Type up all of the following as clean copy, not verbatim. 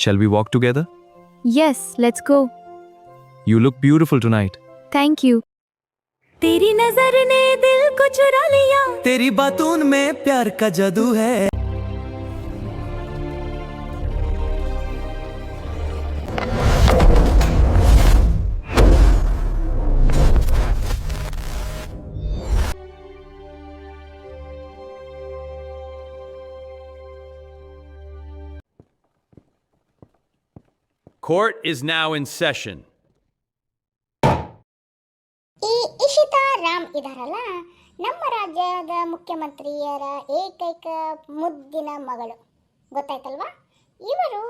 Shall we walk together? Yes, let's go. You look beautiful tonight. Thank you. तेरी नजर ने दिल को चुरा लिया. तेरी बातों में प्यार का जादू है. Court is now in session. ಈ ಇಶಿತಾ ರಾಮ್ ಇದಾರಲ್ಲ, ನಮ್ಮ ರಾಜ್ಯದ ಮುಖ್ಯಮಂತ್ರಿಯರ ಏಕೈಕ ಮುದ್ದಿನ ಮಗಳು, ಗೊತ್ತಾಯ್ತಲ್ವಾ? ಇವರು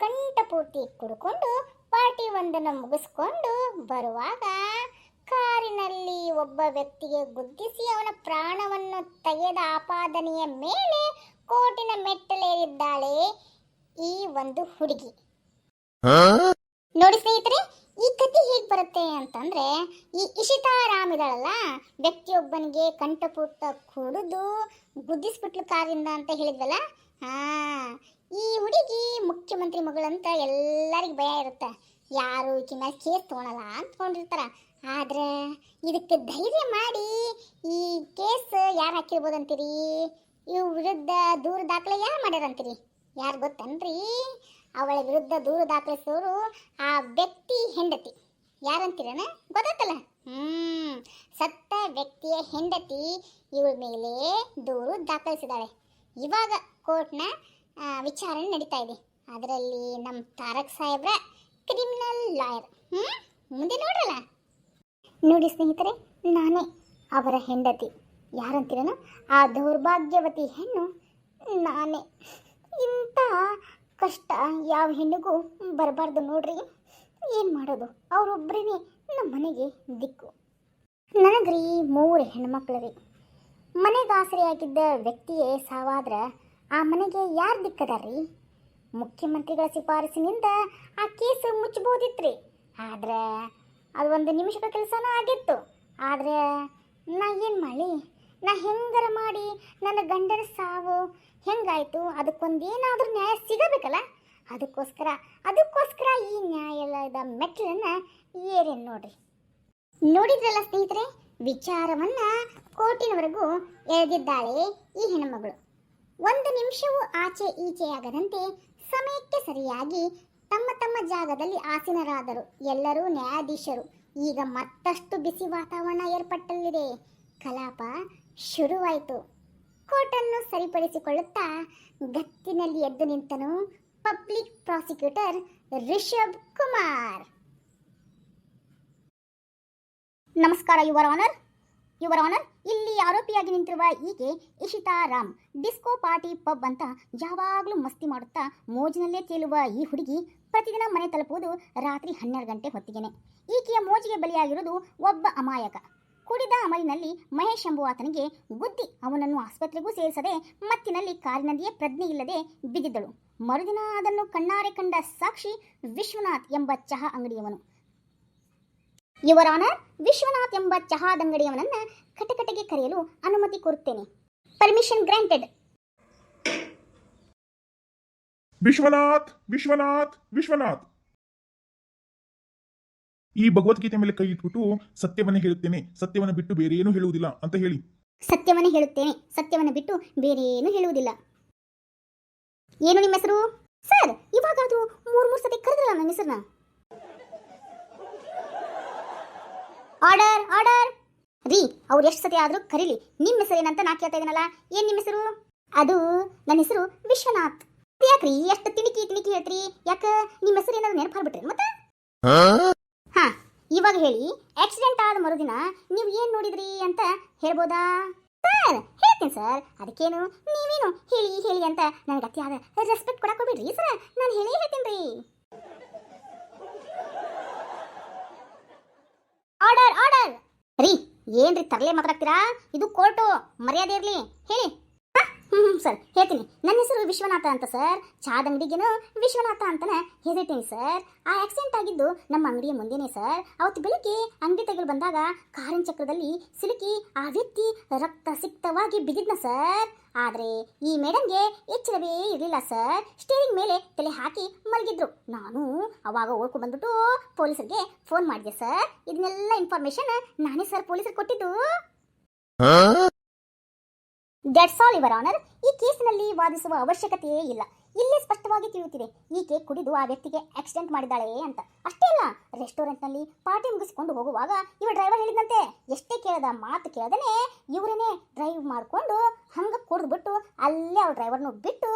ಕಂಠಪೂರ್ತಿ ಕುಡ್ಕೊಂಡು ಪಾರ್ಟಿ ಒಂದನ್ನು ಮುಗಿಸ್ಕೊಂಡು ಬರುವಾಗ ಕಾರಿನಲ್ಲಿ ಒಬ್ಬ ವ್ಯಕ್ತಿಗೆ ಗುದ್ದಿಸಿ ಅವನ ಪ್ರಾಣವನ್ನು ತೆಗೆದ ಆಪಾದನೆಯ ಮೇಲೆ ಕೋರ್ಟಿನ ಮೆಟ್ಟಲೇರಿದ್ದಾಳೆ ಈ ಒಂದು ಹುಡುಗಿ. ನೋಡಿ ಸ್ನೇಹಿತರೆ, ಈ ಕಥೆ ಹೇಗೆ ಬರುತ್ತೆ ಅಂತಂದ್ರೆ, ಈ ಇಶಿತಾ ರಾಮ್ ಇದಾಳಲ್ಲ, ವ್ಯಕ್ತಿಯೊಬ್ಬನಿಗೆ ಕಂಠಪೂರ್ತ ಕುಡಿದು ಗುದ್ದಿಸ್ಬಿಟ್ಲು ಕಾರಿಂದ ಅಂತ ಹೇಳಿದ್ವಲ್ಲ. ಈ ಹುಡುಗಿ ಮುಖ್ಯಮಂತ್ರಿ ಮಗಳಂತ ಎಲ್ಲರಿಗೂ ಭಯ ಇರುತ್ತೆ. ಯಾರು ಈಕೆ ಮೇಲೆ ಕೇಸ್ ತೊಗೊಳಲ್ಲ ಅಂದ್ಕೊಂಡಿರ್ತಾರ. ಆದ್ರೆ ಇದಕ್ಕೆ ಧೈರ್ಯ ಮಾಡಿ ಈ ಕೇಸ್ ಯಾರು ಹಾಕಿರ್ಬೋದಂತೀರಿ? ಇವ್ ವಿರುದ್ಧ ದೂರು ದಾಖಲೆ ಯಾರು ಮಾಡ್ಯಾರಂತೀರಿ? ಯಾರು ಗೊತ್ತನ್ರಿ? ಅವಳ ವಿರುದ್ಧ ದೂರು ದಾಖಲಿಸೋರು ಆ ವ್ಯಕ್ತಿ ಹೆಂಡತಿ. ಯಾರಂತೀರನ? ಗೊತ್ತಾಯ್ತಲ್ಲ? ಸತ್ತ ವ್ಯಕ್ತಿಯ ಹೆಂಡತಿ ಇವಳ ಮೇಲೆ ದೂರು ದಾಖಲಿಸಿದಾಳೆ. ಇವಾಗ ಕೋರ್ಟ್ನ ವಿಚಾರಣೆ ನಡೀತಾ ಇದೆ. ಅದರಲ್ಲಿ ನಮ್ಮ ತಾರಕ್ ಸಾಹೇಬ್ರ ಕ್ರಿಮಿನಲ್ ಲಾಯರ್. ಮುಂದೆ ನೋಡ್ರಲ್ಲ. ನೋಡಿ ಸ್ನೇಹಿತರೆ, ನಾನೇ ಅವರ ಹೆಂಡತಿ. ಯಾರಂತೀರನ? ಆ ದೌರ್ಭಾಗ್ಯವತಿ ಹೆಣ್ಣು ನಾನೇ. ಇಂಥ ಕಷ್ಟ ಯಾವ ಹೆಣ್ಣಿಗೂ ಬರಬಾರ್ದು ನೋಡ್ರಿ. ಏನು ಮಾಡೋದು? ಅವರೊಬ್ಬರೇ ನಮ್ಮ ಮನೆಗೆ ದಿಕ್ಕು. ನನಗ್ರಿ 3 ಹೆಣ್ಮಕ್ಳು ರೀ. ಮನೆಗೆ ಆಸರೆಯಾಗಿದ್ದ ವ್ಯಕ್ತಿಯೇ ಸಾವಾದ್ರೆ ಆ ಮನೆಗೆ ಯಾರು ದಿಕ್ಕದಾರ್ರಿ? ಮುಖ್ಯಮಂತ್ರಿಗಳ ಶಿಫಾರಸಿನಿಂದ ಆ ಕೇಸು ಮುಚ್ಚಬಹುದಿತ್ರಿ. ಆದ್ರೆ ಅದು 1 ನಿಮಿಷದ ಕೆಲಸನೂ ಆಗಿತ್ತು. ಆದರೆ ನಾ ಏನು ಮಾಡಿ? ನಾ ಹೆಂಗಾರ ಮಾಡಿ ನನ್ನ ಗಂಡನ ಸಾವು ಹೆಂಗಾಯ್ತು, ಅದಕ್ಕೊಂದೇನಾದ್ರೂ ನ್ಯಾಯ ಸಿಗಬೇಕಲ್ಲ. ಅದಕ್ಕೋಸ್ಕರ ಈ ನ್ಯಾಯಾಲಯದ ಮೆಟ್ಟಲನ್ನು ಏರೇನು ನೋಡ್ರಿ. ನೋಡಿದ್ರಲ್ಲ ಸ್ನೇಹಿತರೆ, ವಿಚಾರವನ್ನ ಕೋರ್ಟಿನವರೆಗೂ ಎಳೆದಿದ್ದಾಳೆ ಈ ಹೆಣ್ಣುಮಗಳು. 1 ನಿಮಿಷವೂ ಆಚೆ ಈಚೆಯಾಗದಂತೆ ಸಮಯಕ್ಕೆ ಸರಿಯಾಗಿ ತಮ್ಮ ತಮ್ಮ ಜಾಗದಲ್ಲಿ ಆಸೀನರಾದರು ಎಲ್ಲರೂ ನ್ಯಾಯಾಧೀಶರು. ಈಗ ಮತ್ತಷ್ಟು ಬಿಸಿ ವಾತಾವರಣ ಏರ್ಪಟ್ಟಲ್ಲಿದೆ. ಕಲಾಪ ಶುರುವಾಯಿತು. ಕೋರ್ಟನ್ನು ಸರಿಪಡಿಸಿಕೊಳ್ಳುತ್ತಾ ಗತ್ತಿನಲ್ಲಿ ಎದ್ದು ನಿಂತನು ಪಬ್ಲಿಕ್ ಪ್ರಾಸಿಕ್ಯೂಟರ್ ರಿಷಬ್ ಕುಮಾರ್. ನಮಸ್ಕಾರ ಯುವರ್ ಆನರ್. ಇಲ್ಲಿ ಆರೋಪಿಯಾಗಿ ನಿಂತಿರುವ ಈಕೆ Ishita Ram. Disco party pub ಅಂತ ಯಾವಾಗಲೂ ಮಸ್ತಿ ಮಾಡುತ್ತಾ ಮೋಜಿನಲ್ಲೇ ತೇಲುವ ಈ ಹುಡುಗಿ ಪ್ರತಿದಿನ ಮನೆ ತಲುಪುವುದು ರಾತ್ರಿ 12 ಗಂಟೆ ಹೊತ್ತಿಗೆನೆ. ಈಕೆಯ ಮೋಜಿಗೆ ಬಲಿಯಾಗಿರುವುದು ಒಬ್ಬ ಅಮಾಯಕ. ಕುಡಿದ ಅಮಲಿನಲ್ಲಿ ಮಹೇಶ್ ಎಂಬುವಾತನಿಗೆ ಗುದ್ದಿ ಅವನನ್ನು ಆಸ್ಪತ್ರೆಗೂ ಸೇರಿಸದೆ ಮತ್ತಿನಲ್ಲಿ ಕಾರಿನಲ್ಲಿಯೇ ಪ್ರಜ್ಞೆ ಇಲ್ಲದೆ ಬಿದ್ದಿದ್ದಳು. ಮರುದಿನ ಅದನ್ನು ಕಣ್ಣಾರೆ ಕಂಡ ಸಾಕ್ಷಿ ವಿಶ್ವನಾಥ್ ಎಂಬ ಚಹಾ ಅಂಗಡಿಯವನು. ಯುವರ್ ಆನರ್, ವಿಶ್ವನಾಥ್ ಎಂಬ ಚಹಾದಂಗಡಿಯವನನ್ನ ಕಟಕಟೆಗೆ ಕರೆಯಲು ಅನುಮತಿ ಕೋರುತ್ತೇನೆ. Permission granted. ವಿಶ್ವನಾಥ್ ವಿಶ್ವನಾಥ್ ವಿಶ್ವನಾಥ್ ಈ ಭಗವದ್ಗೀತೆ ಮೇಲೆ ಕೈ ಇಟ್ಬಿಟ್ಟು ಸತ್ಯವನ್ನೇ ಹೇಳುತ್ತೇನೆ, ಸತ್ಯವನ್ನು ಬಿಟ್ಟು ಬೇರೆ ಏನು ಹೇಳುವುದಿಲ್ಲ ಅಂತ ಹೇಳಿ. ಸತ್ಯವನ್ನೇ ಹೇಳುತ್ತೇನೆ, ಸತ್ಯವನ್ನು ಬಿಟ್ಟು ಬೇರೆ ಏನು ಹೇಳುವುದಿಲ್ಲ. ಏನು ನಿಮ್ಮ ಹೆಸರು? ಸರ್, ಇವಾಗ ಅದು 3 ಸತಿ ಕರೆದ್ರಲ್ಲ ನನ್ನ ಹೆಸರನ್ನ. ಆರ್ಡರ್ ರೀ, ಅವ್ರು ಎಷ್ಟು ಸತಿ ಆದ್ರೂ ಕರೀಲಿ. ನಿಮ್ಮ ಹೆಸರು ಏನಂತ ನಾ ಕೇಳ್ತಾ ಇದ್ದೀನಲ್ಲ. ಏನ್ ನಿಮ್ಮ ಹೆಸರು? ಅದು ನನ್ನ ಹೆಸರು ವಿಶ್ವನಾಥ್. ಯಾಕ್ರಿ ಎಷ್ಟು ತಿಣಿಕಿ ಹೇಳ್ತೀರಿ? ಯಾಕ ನಿಮ್ಮ ಹೆಸರು ಏನಾದ್ರು ನೆನಪಾಗ್ಬಿಟ್ರಿ ಮತ್ತೆ? ಹಾ, ಇವಾಗ ಹೇಳಿ, ಆಕ್ಸಿಡೆಂಟ್ ಆದ ಮರುದಿನ ನೀವು ಏನ್ ನೋಡಿದ್ರಿ ಅಂತ ಹೇಳ್ಬೋದಾ? ಸರ್, ಹೇಳ್ತೀನಿ ಸರ್, ಅದಕ್ಕೇನು ನೀವೇನು ಹೇಳಿ ಅಂತ ನನಗೆ ಅತಿಯಾದ ರೆಸ್ಪೆಕ್ಟ್ ಕೊಡಕ್ಕೆ ಹೋಗ್ಬಿಡ್ರಿ ಸರ್. ನಾನು ಹೇಳ್ತೀನಿ ರೀ. ಆರ್ಡರ್ ರೀ. ಏನ್ರಿ ತರಲೆ ಮಾತಾಡ್ತೀರಾ? ಇದು ಕೋರ್ಟು, ಮರ್ಯಾದೆ ಇರ್ಲಿ. ಹೇಳಿ. ಸರ್ ಹೇಳ್ತೀನಿ. ನನ್ನ ಹೆಸರು ವಿಶ್ವನಾಥ ಅಂತ ಸರ್. ಚಾದ ಅಂಗಡಿಗೇನು ವಿಶ್ವನಾಥ ಅಂತಲೇ ಹೆಸರಿತೀನಿ ಸರ್. ಆ ಆಕ್ಸಿಡೆಂಟ್ ಆಗಿದ್ದು ನಮ್ಮ ಅಂಗಡಿಯ ಮುಂದೆನೇ ಸರ್. ಅವತ್ತು ಬೆಳಿಗ್ಗೆ ಅಂಗಡಿ ತೆಗೆದು ಬಂದಾಗ ಕಾರಿನ ಚಕ್ರದಲ್ಲಿ ಸಿಲುಕಿ ಆ ವ್ಯಕ್ತಿ ರಕ್ತ ಸಿಕ್ತವಾಗಿ ಬಿದ್ದಿದ್ನ ಸರ್. ಆದರೆ ಈ ಮೇಡಮ್ಗೆ ಎಚ್ಚರವೇ ಇರಲಿಲ್ಲ ಸರ್. ಸ್ಟೇರಿಂಗ್ ಮೇಲೆ ತಲೆ ಹಾಕಿ ಮಲಗಿದ್ರು. ನಾನು ಅವಾಗ ಓಡ್ಕೊಂಡು ಬಂದ್ಬಿಟ್ಟು ಪೊಲೀಸರಿಗೆ ಫೋನ್ ಮಾಡಿದೆ ಸರ್. ಇದನ್ನೆಲ್ಲ ಇನ್ಫಾರ್ಮೇಶನ್ ನಾನೇ ಸರ್ ಪೊಲೀಸರಿಗೆ ಕೊಟ್ಟಿದ್ದು. That's all your honour. ಈ ಕೇಸಿನಲ್ಲಿ ವಾದಿಸುವ ಅವಶ್ಯಕತೆಯೇ ಇಲ್ಲ. ಇಲ್ಲೇ ಸ್ಪಷ್ಟವಾಗಿ ತಿಳಿಯುತ್ತಿದೆ ಈಕೆ ಕುಡಿದು ಆ ವ್ಯಕ್ತಿಗೆ ಆಕ್ಸಿಡೆಂಟ್ ಮಾಡಿದ್ದಾಳೆ ಅಂತ. ಅಷ್ಟೇ ಅಲ್ಲ, ರೆಸ್ಟೋರೆಂಟ್ನಲ್ಲಿ ಪಾರ್ಟಿ ಮುಗಿಸಿಕೊಂಡು ಹೋಗುವಾಗ ಇವ ಡ್ರೈವರ್ ಹೇಳಿದಂತೆ ಎಷ್ಟೇ ಕೇಳದ ಮಾತು ಕೇಳದನೆ ಇವರನ್ನೇ ಡ್ರೈವ್ ಮಾಡಿಕೊಂಡು ಹಂಗೆ ಕುಡಿದ್ಬಿಟ್ಟು ಅಲ್ಲೇ ಅವ್ರ ಡ್ರೈವರ್ನು ಬಿಟ್ಟು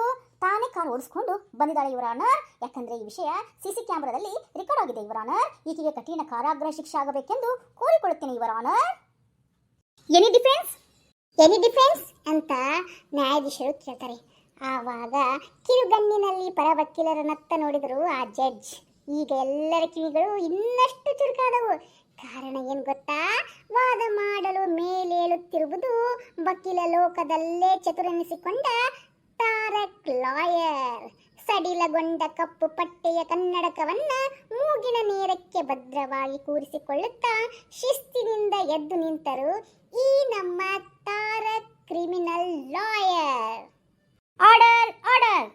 ತಾನೇ ಕಾರ್ ಓಡಿಸ್ಕೊಂಡು ಬಂದಿದ್ದಾಳೆ ಯುವರ್ ಆನರ್. ಯಾಕಂದ್ರೆ ಈ ವಿಷಯ ಸಿಸಿ ಕ್ಯಾಮೆರಾದಲ್ಲಿ ರೆಕಾರ್ಡ್ ಆಗಿದೆ ಯುವರ್ ಆನರ್. ಈಕೆಗೆ ಕಠಿಣ ಕಾರಾಗೃಹ ಶಿಕ್ಷೆ ಆಗಬೇಕೆಂದು ಕೋರಿಕೊಳ್ಳುತ್ತೇನೆ ಯುವರ್ ಆನರ್. ಎನಿ ಡಿಫೆನ್ಸ್ ಅಂತ ನ್ಯಾಯಾಧೀಶರು ಕೇಳ್ತಾರೆ. ಆವಾಗ ಕಿರುಗಣ್ಣಿನಲ್ಲಿ ಪರ ವಕೀಲರನ್ನತ್ತ ನೋಡಿದರು ಆ ಜಡ್ಜ್. ಈಗ ಎಲ್ಲರ ಕಿವಿಗಳು ಇನ್ನಷ್ಟು ಚುರುಕಾದವು. ಕಾರಣ ಏನು ಗೊತ್ತಾ? ವಾದ ಮಾಡಲು ಮೇಲೇಳುತ್ತಿರುವುದು ವಕೀಲ ಲೋಕದಲ್ಲೇ ಚತುರೆನಿಸಿಕೊಂಡ ತಾರಕ್ ಲಾಯರ್. ಸಡಿಲಗೊಂಡ ಕಪ್ಪು ಪಟ್ಟೆಯ ಕನ್ನಡಕವನ್ನ ಮೂಗಿನ ನೇರಕ್ಕೆ ಭದ್ರವಾಗಿ ಕೂರಿಸಿಕೊಳ್ಳುತ್ತಾ ಶಿಸ್ತಿನಿಂದ ಎದ್ದು ನಿಂತರು ಈ ನಮ್ಮ Tarak criminal lawyer. Order order.